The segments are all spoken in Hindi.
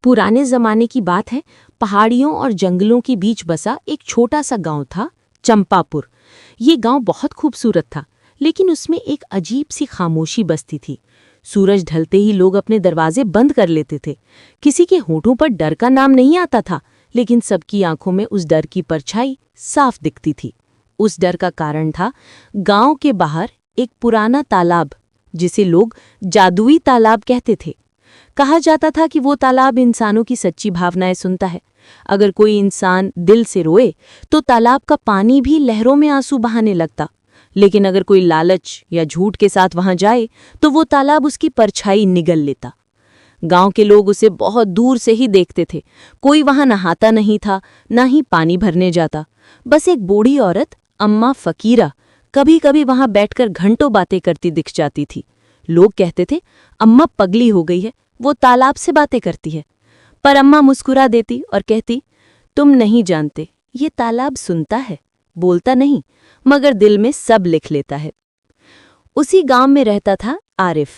पुराने जमाने की बात है। पहाड़ियों और जंगलों के बीच बसा एक छोटा सा गांव था, चंपापुर। ये गांव बहुत खूबसूरत था, लेकिन उसमें एक अजीब सी खामोशी बसती थी। सूरज ढलते ही लोग अपने दरवाजे बंद कर लेते थे। किसी के होठों पर डर का नाम नहीं आता था, लेकिन सबकी आंखों में उस डर की परछाई साफ दिखती थी। उस डर का कारण था गांव के बाहर एक पुराना तालाब, जिसे लोग जादुई तालाब कहते थे। कहा जाता था कि वो तालाब इंसानों की सच्ची भावनाएं सुनता है। अगर कोई इंसान दिल से रोए तो तालाब का पानी भी लहरों में आंसू बहाने लगता, लेकिन अगर कोई लालच या झूठ के साथ वहां जाए तो वो तालाब उसकी परछाई निगल लेता। गांव के लोग उसे बहुत दूर से ही देखते थे। कोई वहां नहाता नहीं था, ना ही पानी भरने जाता। बस एक बूढ़ी औरत, अम्मा फकीरा, कभी कभी वहां बैठकर घंटों बातें करती दिख जाती थी। लोग कहते थे, अम्मा पगली हो गई है, वो तालाब से बातें करती है। पर अम्मा मुस्कुरा देती और कहती, तुम नहीं जानते, ये तालाब सुनता है, बोलता नहीं, मगर दिल में सब लिख लेता है। उसी गांव में रहता था आरिफ,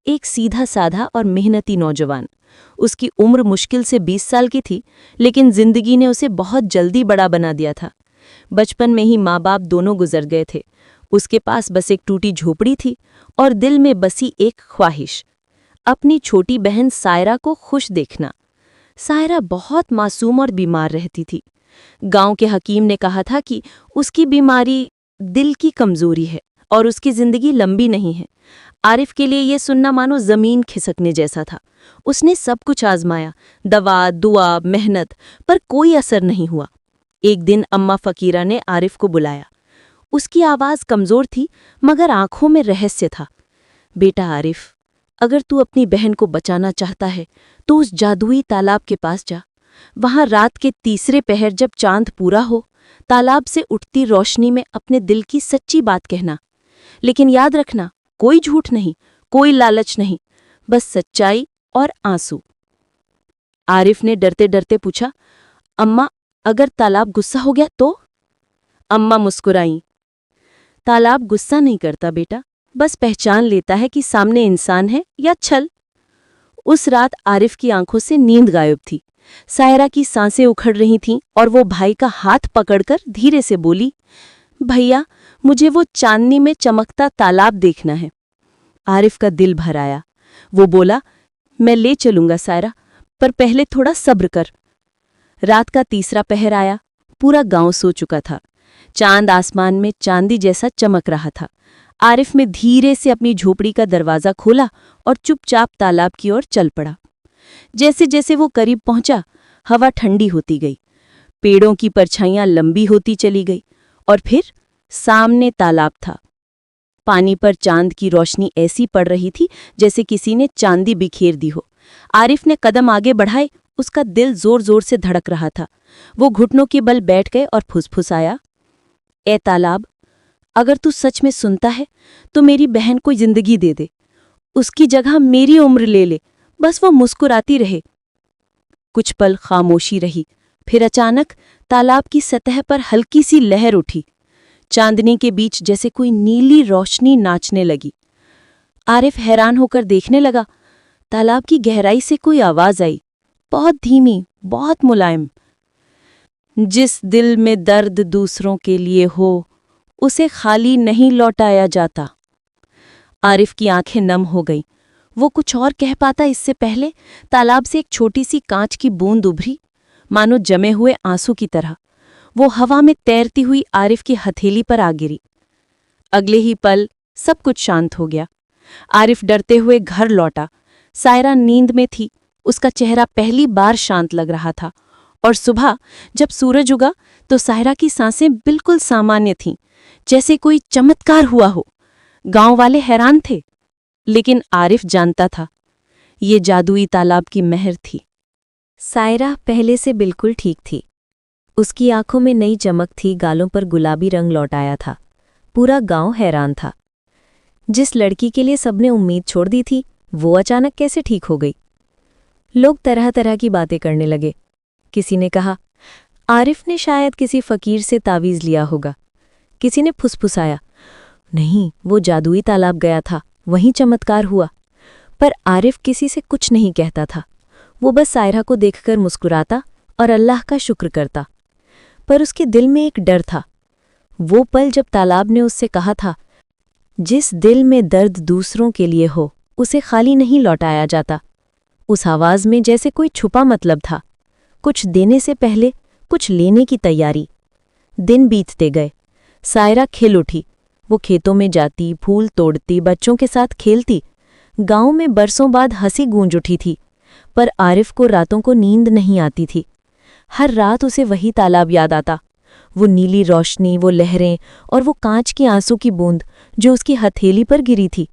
एक सीधा साधा और मेहनती नौजवान। उसकी उम्र मुश्किल से 20 साल की थी, लेकिन जिंदगी ने उसे बहुत जल्दी बड़ा बना दिया था। बचपन में ही माँ बाप दोनों गुजर गए थे। उसके पास बस एक टूटी झोपड़ी थी और दिल में बसी एक ख्वाहिश, अपनी छोटी बहन सायरा को खुश देखना। सायरा बहुत मासूम और बीमार रहती थी। गांव के हकीम ने कहा था कि उसकी बीमारी दिल की कमजोरी है और उसकी जिंदगी लंबी नहीं है। आरिफ के लिए यह सुनना मानो जमीन खिसकने जैसा था। उसने सब कुछ आजमाया, दवा, दुआ, मेहनत, पर कोई असर नहीं हुआ। एक दिन अम्मा फकीरा ने आरिफ को बुलाया। उसकी आवाज कमजोर थी, मगर आंखों में रहस्य था। बेटा आरिफ, अगर तू अपनी बहन को बचाना चाहता है तो उस जादुई तालाब के पास जा। वहां रात के तीसरे पहर जब चांद पूरा हो, तालाब से उठती रोशनी में अपने दिल की सच्ची बात कहना। लेकिन याद रखना, कोई झूठ नहीं, कोई लालच नहीं, बस सच्चाई और आंसू। आरिफ ने डरते डरते पूछा, अम्मा, अगर तालाब गुस्सा हो गया तो? अम्मा मुस्कुराई, तालाब गुस्सा नहीं करता बेटा, बस पहचान लेता है कि सामने इंसान है या छल। उस रात आरिफ की आंखों से नींद गायब थी। सायरा की सांसें उखड़ रही थीं और वो भाई का हाथ पकड़कर धीरे से बोली, भैया, मुझे वो चांदनी में चमकता तालाब देखना है। आरिफ का दिल भर आया। वो बोला, मैं ले चलूंगा सायरा, पर पहले थोड़ा सब्र कर। रात का तीसरा पहर आया। पूरा गांव सो चुका था। चांद आसमान में चांदी जैसा चमक रहा था। आरिफ ने धीरे से अपनी झोपड़ी का दरवाजा खोला और चुपचाप तालाब की ओर चल पड़ा। जैसे जैसे वो करीब पहुंचा, हवा ठंडी होती गई, पेड़ों की परछाइयां लंबी होती चली गई और फिर सामने तालाब था। पानी पर चांद की रोशनी ऐसी पड़ रही थी जैसे किसी ने चांदी बिखेर दी हो। आरिफ ने कदम आगे बढ़ाए। उसका दिल जोर जोर से धड़क रहा था। वो घुटनों के बल बैठ गए और फुसफुसाया, ए तालाब, अगर तू सच में सुनता है तो मेरी बहन को जिंदगी दे दे। उसकी जगह मेरी उम्र ले ले, बस वो मुस्कुराती रहे। कुछ पल खामोशी रही, फिर अचानक तालाब की सतह पर हल्की सी लहर उठी। चांदनी के बीच जैसे कोई नीली रोशनी नाचने लगी। आरिफ हैरान होकर देखने लगा। तालाब की गहराई से कोई आवाज आई, बहुत धीमी, बहुत मुलायम, जिस दिल में दर्द दूसरों के लिए हो, उसे खाली नहीं लौटाया जाता। आरिफ की आंखें नम हो गईं। वो कुछ और कह पाता इससे पहले तालाब से एक छोटी सी कांच की बूंद उभरी, मानो जमे हुए आंसू की तरह। वो हवा में तैरती हुई आरिफ की हथेली पर आ गिरी। अगले ही पल सब कुछ शांत हो गया। आरिफ डरते हुए घर लौटा। सायरा नींद में थी। उसका चेहरा पहली बार शांत लग रहा था। और सुबह जब सूरज उगा तो सायरा की सांसें बिल्कुल सामान्य थीं, जैसे कोई चमत्कार हुआ हो। गांव वाले हैरान थे, लेकिन आरिफ जानता था, ये जादुई तालाब की मेहर थी। सायरा पहले से बिल्कुल ठीक थी। उसकी आंखों में नई चमक थी, गालों पर गुलाबी रंग लौट आया था। पूरा गांव हैरान था। जिस लड़की के लिए सबने उम्मीद छोड़ दी थी, वो अचानक कैसे ठीक हो गई? लोग तरह तरह की बातें करने लगे। किसी ने कहा, आरिफ ने शायद किसी फकीर से तावीज़ लिया होगा। किसी ने फुसफुसाया, नहीं, वो जादुई तालाब गया था, वहीं चमत्कार हुआ। पर आरिफ किसी से कुछ नहीं कहता था। वो बस सायरा को देखकर मुस्कुराता और अल्लाह का शुक्र करता। पर उसके दिल में एक डर था। वो पल जब तालाब ने उससे कहा था, जिस दिल में दर्द दूसरों के लिए हो उसे खाली नहीं लौटाया जाता। उस आवाज़ में जैसे कोई छुपा मतलब था, कुछ देने से पहले कुछ लेने की तैयारी। दिन बीतते गए। सायरा खिल उठी। वो खेतों में जाती, फूल तोड़ती, बच्चों के साथ खेलती। गांव में बरसों बाद हंसी गूंज उठी थी, पर आरिफ को रातों को नींद नहीं आती थी। हर रात उसे वही तालाब याद आता, वो नीली रोशनी, वो लहरें और वो कांच की आंसू की बूंद जो उसकी हथेली पर गिरी थी।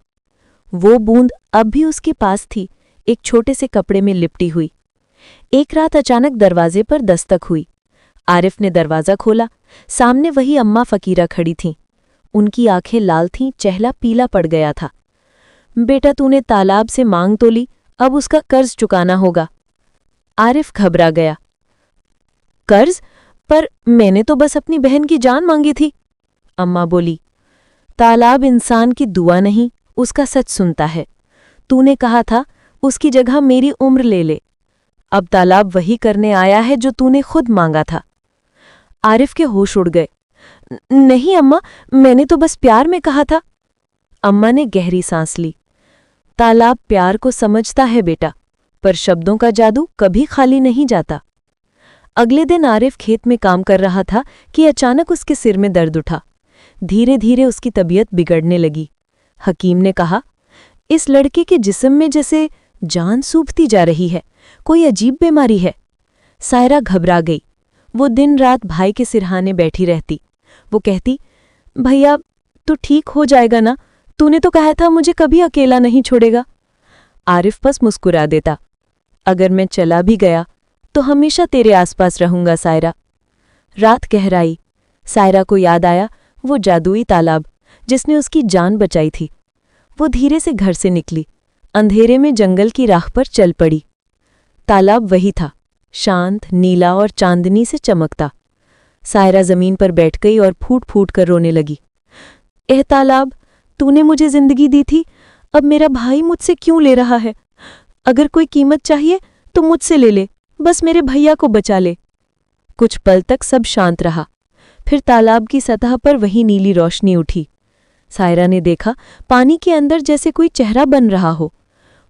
वो बूंद अब भी उसके पास थी, एक छोटे से कपड़े में लिपटी हुई। एक रात अचानक दरवाजे पर दस्तक हुई। आरिफ ने दरवाज़ा खोला। सामने वही अम्मा फ़कीरा खड़ी थीं। उनकी आंखें लाल थीं, चेहरा पीला पड़ गया था। बेटा, तूने तालाब से मांग तो ली, अब उसका कर्ज चुकाना होगा। आरिफ घबरा गया। कर्ज? पर मैंने तो बस अपनी बहन की जान मांगी थी। अम्मा बोली, तालाब इंसान की दुआ नहीं, उसका सच सुनता है। तूने कहा था उसकी जगह मेरी उम्र ले ले। अब तालाब वही करने आया है जो तूने खुद मांगा था। आरिफ के होश उड़ गए। नहीं अम्मा, मैंने तो बस प्यार में कहा था। अम्मा ने गहरी सांस ली। तालाब प्यार को समझता है बेटा, पर शब्दों का जादू कभी खाली नहीं जाता। अगले दिन आरिफ खेत में काम कर रहा था कि अचानक उसके सिर में दर्द उठा। धीरे धीरे उसकी तबीयत बिगड़ने लगी। हकीम ने कहा, इस लड़के के जिस्म में जैसे जान सूखती जा रही है, कोई अजीब बीमारी है। सायरा घबरा गई। वो दिन रात भाई के सिरहाने बैठी रहती। वो कहती, भैया तू ठीक हो जाएगा ना, तूने तो कहा था मुझे कभी अकेला नहीं छोड़ेगा। आरिफ बस मुस्कुरा देता, अगर मैं चला भी गया तो हमेशा तेरे आसपास रहूंगा सायरा। रात गहराई। सायरा को याद आया वो जादुई तालाब जिसने उसकी जान बचाई थी। वो धीरे से घर से निकली, अंधेरे में जंगल की राह पर चल पड़ी। तालाब वही था, शांत, नीला और चांदनी से चमकता। सायरा जमीन पर बैठ गई और फूट फूट कर रोने लगी। एह तालाब, तूने मुझे जिंदगी दी थी, अब मेरा भाई मुझसे क्यों ले रहा है? अगर कोई कीमत चाहिए तो मुझसे ले ले, बस मेरे भैया को बचा ले। कुछ पल तक सब शांत रहा। फिर तालाब की सतह पर वही नीली रोशनी उठी। सायरा ने देखा पानी के अंदर जैसे कोई चेहरा बन रहा हो।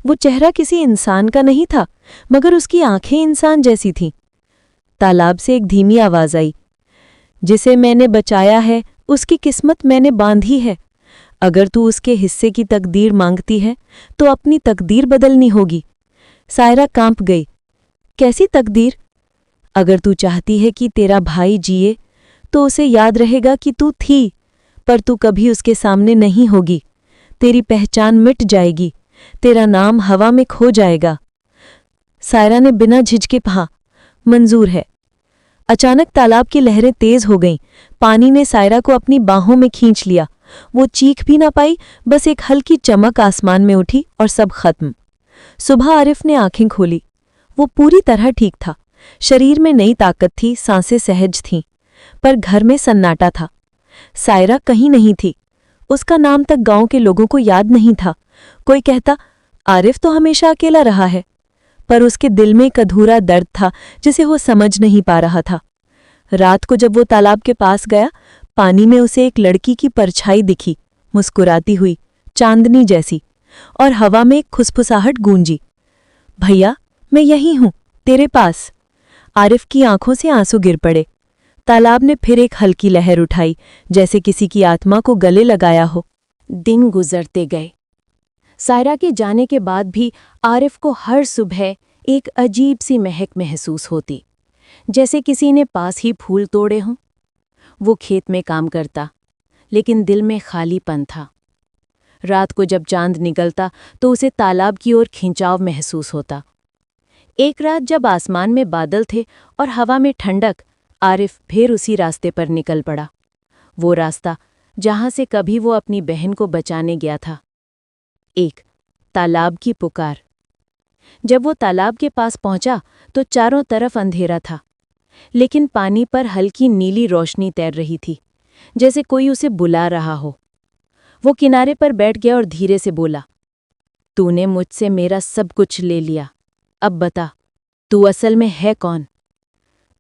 वो चेहरा किसी इंसान का नहीं था, मगर उसकी आंखें इंसान जैसी थीं। तालाब से एक धीमी आवाज आई, जिसे मैंने बचाया है उसकी किस्मत मैंने बांधी है। अगर तू उसके हिस्से की तकदीर मांगती है तो अपनी तकदीर बदलनी होगी। सायरा कांप गई। कैसी तकदीर? अगर तू चाहती है कि तेरा भाई जिए तो उसे याद रहेगा कि तू थी, पर तू कभी उसके सामने नहीं होगी। तेरी पहचान मिट जाएगी, तेरा नाम हवा में खो जाएगा। सायरा ने बिना झिझके कहा, मंजूर है। अचानक तालाब की लहरें तेज हो गईं। पानी ने सायरा को अपनी बाहों में खींच लिया। वो चीख भी ना पाई, बस एक हल्की चमक आसमान में उठी और सब खत्म। सुबह आरिफ ने आंखें खोली। वो पूरी तरह ठीक था। शरीर में नई ताकत थी, सांसें सहज थीं, पर घर में सन्नाटा था। सायरा कहीं नहीं थी। उसका नाम तक गांव के लोगों को याद नहीं था। कोई कहता, आरिफ तो हमेशा अकेला रहा है, पर उसके दिल में एक अधूरा दर्द था जिसे वो समझ नहीं पा रहा था। रात को जब वो तालाब के पास गया, पानी में उसे एक लड़की की परछाई दिखी, मुस्कुराती हुई, चांदनी जैसी, और हवा में एक खुसफुसाहट गूंजी। भैया, मैं यहीं हूं, तेरे पास। आरिफ की आंखों से आंसू गिर पड़े। तालाब ने फिर एक हल्की लहर उठाई, जैसे किसी की आत्मा को गले लगाया हो। दिन गुजरते गए। सायरा के जाने के बाद भी आरिफ को हर सुबह एक अजीब सी महक महसूस होती, जैसे किसी ने पास ही फूल तोड़े हों। वो खेत में काम करता, लेकिन दिल में खालीपन था। रात को जब चांद निकलता तो उसे तालाब की ओर खिंचाव महसूस होता। एक रात जब आसमान में बादल थे और हवा में ठंडक, आरिफ फिर उसी रास्ते पर निकल पड़ा। वो रास्ता जहां से कभी वो अपनी बहन को बचाने गया था। एक तालाब की पुकार। जब वो तालाब के पास पहुंचा तो चारों तरफ अंधेरा था, लेकिन पानी पर हल्की नीली रोशनी तैर रही थी, जैसे कोई उसे बुला रहा हो। वो किनारे पर बैठ गया और धीरे से बोला, तूने मुझसे मेरा सब कुछ ले लिया, अब बता तू असल में है कौन?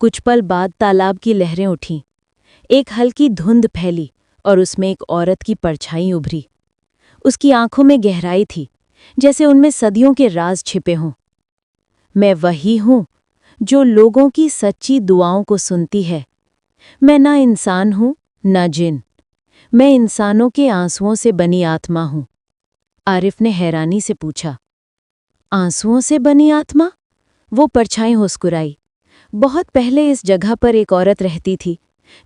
कुछ पल बाद तालाब की लहरें उठीं। एक हल्की धुंध फैली और उसमें एक औरत की परछाई उभरी। उसकी आंखों में गहराई थी, जैसे उनमें सदियों के राज छिपे हों। मैं वही हूं जो लोगों की सच्ची दुआओं को सुनती है। मैं ना इंसान हूं, ना जिन। मैं इंसानों के आंसुओं से बनी आत्मा हूं। आरिफ ने हैरानी से पूछा, आंसुओं से बनी आत्मा? वो परछाई मुस्कुराई। बहुत पहले इस जगह पर एक औरत रहती थी,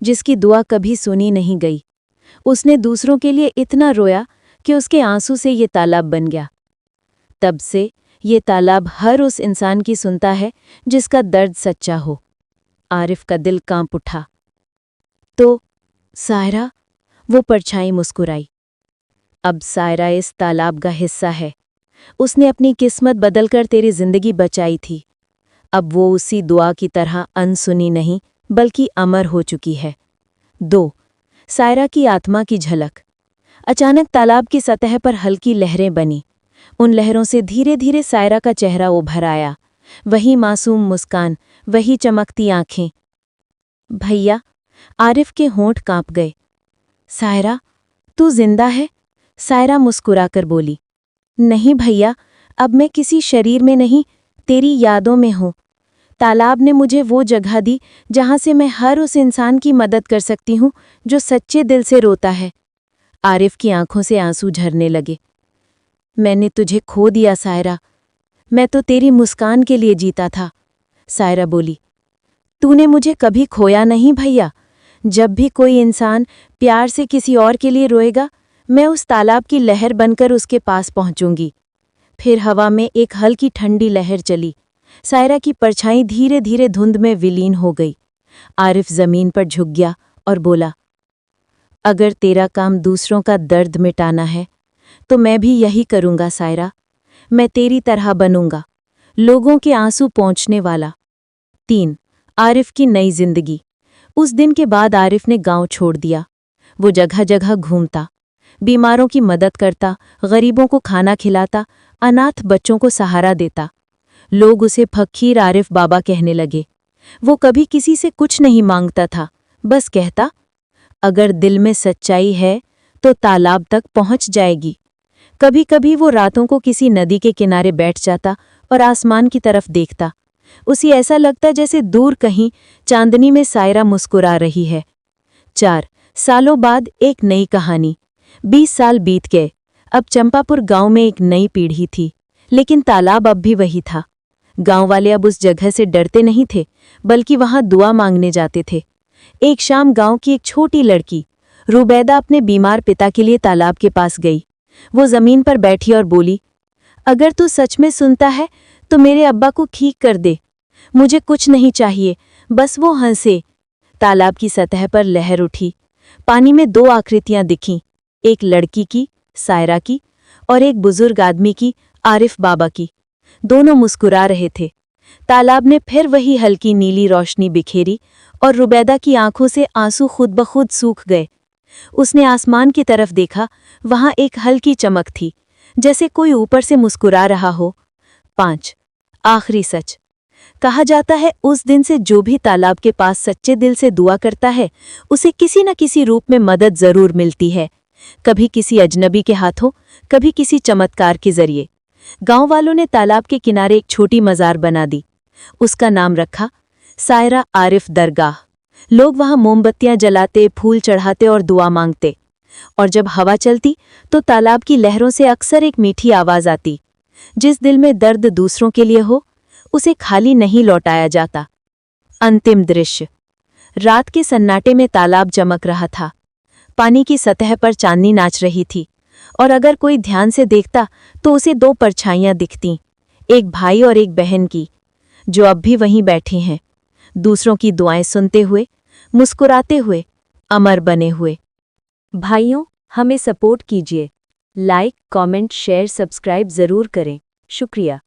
जिसकी दुआ कभी सुनी नहीं गई। उसने दूसरों के लिए इतना रोया कि उसके आंसू से ये तालाब बन गया। तब से ये तालाब हर उस इंसान की सुनता है जिसका दर्द सच्चा हो। आरिफ का दिल कांप उठा। तो सायरा? वो परछाई मुस्कुराई। अब सायरा इस तालाब का हिस्सा है। उसने अपनी किस्मत बदलकर तेरी जिंदगी बचाई थी। अब वो उसी दुआ की तरह अनसुनी नहीं बल्कि अमर हो चुकी है। 2. सायरा की आत्मा की झलक। अचानक तालाब की सतह पर हल्की लहरें बनी। उन लहरों से धीरे धीरे सायरा का चेहरा उभर आया। वही मासूम मुस्कान, वही चमकती आंखें। भैया, आरिफ के होंठ कांप गए। सायरा, तू जिंदा है? सायरा मुस्कुराकर बोली। नहीं भैया, अब मैं किसी शरीर में नहीं, तेरी यादों में हूं। तालाब ने मुझे वो जगह दी जहां से मैं हर उस इंसान की मदद कर सकती हूं जो सच्चे दिल से रोता है। आरिफ की आंखों से आंसू झरने लगे। मैंने तुझे खो दिया सायरा। मैं तो तेरी मुस्कान के लिए जीता था। सायरा बोली। तूने मुझे कभी खोया नहीं भैया। जब भी कोई इंसान प्यार से किसी और के लिए रोएगा, मैं उस तालाब की लहर बनकर उसके पास पहुंचूंगी। फिर हवा में एक हल्की ठंडी लहर चली। सायरा की परछाई धीरे धीरे धुंध में विलीन हो गई। आरिफ जमीन पर झुक गया और बोला, अगर तेरा काम दूसरों का दर्द मिटाना है तो मैं भी यही करूंगा सायरा। मैं तेरी तरह बनूंगा, लोगों के आंसू पहुंचने वाला। 3. आरिफ की नई जिंदगी। उस दिन के बाद आरिफ ने गांव छोड़ दिया। वो जगह जगह घूमता, बीमारों की मदद करता, गरीबों को खाना खिलाता, अनाथ बच्चों को सहारा देता। लोग उसे फकीर आरिफ बाबा कहने लगे। वो कभी किसी से कुछ नहीं मांगता था, बस कहता, अगर दिल में सच्चाई है तो तालाब तक पहुंच जाएगी। कभी कभी वो रातों को किसी नदी के किनारे बैठ जाता और आसमान की तरफ देखता। उसे ऐसा लगता जैसे दूर कहीं चांदनी में सायरा मुस्कुरा रही है। 4. सालों बाद एक नई कहानी। 20 साल बीत गए। अब चंपापुर गांव में एक नई पीढ़ी थी, लेकिन तालाब अब भी वही था। गांव वाले अब उस जगह से डरते नहीं थे, बल्कि वहां दुआ मांगने जाते थे। एक शाम गांव की एक छोटी लड़की रुबैदा अपने बीमार पिता के लिए तालाब के पास गई। वो जमीन पर बैठी और बोली, अगर तू सच में सुनता है तो मेरे अब्बा को ठीक कर दे। मुझे कुछ नहीं चाहिए, बस वो हंसे। तालाब की सतह पर लहर उठी। पानी में 2 आकृतियां दिखीं, एक लड़की की, सायरा की, और एक बुजुर्ग आदमी की, आरिफ बाबा की। दोनों मुस्कुरा रहे थे। तालाब ने फिर वही हल्की नीली रोशनी बिखेरी और रुबैदा की आंखों से आंसू खुद ब खुद सूख गए। उसने आसमान की तरफ देखा, वहां एक हल्की चमक थी, जैसे कोई ऊपर से मुस्कुरा रहा हो। 5. आखिरी सच। कहा जाता है उस दिन से जो भी तालाब के पास सच्चे दिल से दुआ करता है, उसे किसी न किसी रूप में मदद जरूर मिलती है। कभी किसी अजनबी के हाथों, कभी किसी चमत्कार के जरिए। गांव वालों ने तालाब के किनारे एक छोटी मजार बना दी। उसका नाम रखा सायरा आरिफ दरगाह। लोग वहां मोमबत्तियां जलाते, फूल चढ़ाते और दुआ मांगते। और जब हवा चलती तो तालाब की लहरों से अक्सर एक मीठी आवाज आती, जिस दिल में दर्द दूसरों के लिए हो, उसे खाली नहीं लौटाया जाता। अंतिम दृश्य। रात के सन्नाटे में तालाब चमक रहा था। पानी की सतह पर चांदनी नाच रही थी, और अगर कोई ध्यान से देखता तो उसे 2 परछाइयां दिखतीं, एक भाई और एक बहन की, जो अब भी वहीं बैठे हैं, दूसरों की दुआएं सुनते हुए, मुस्कुराते हुए, अमर बने हुए। भाइयों, हमें सपोर्ट कीजिए। लाइक, कमेंट, शेयर, सब्सक्राइब जरूर करें। शुक्रिया।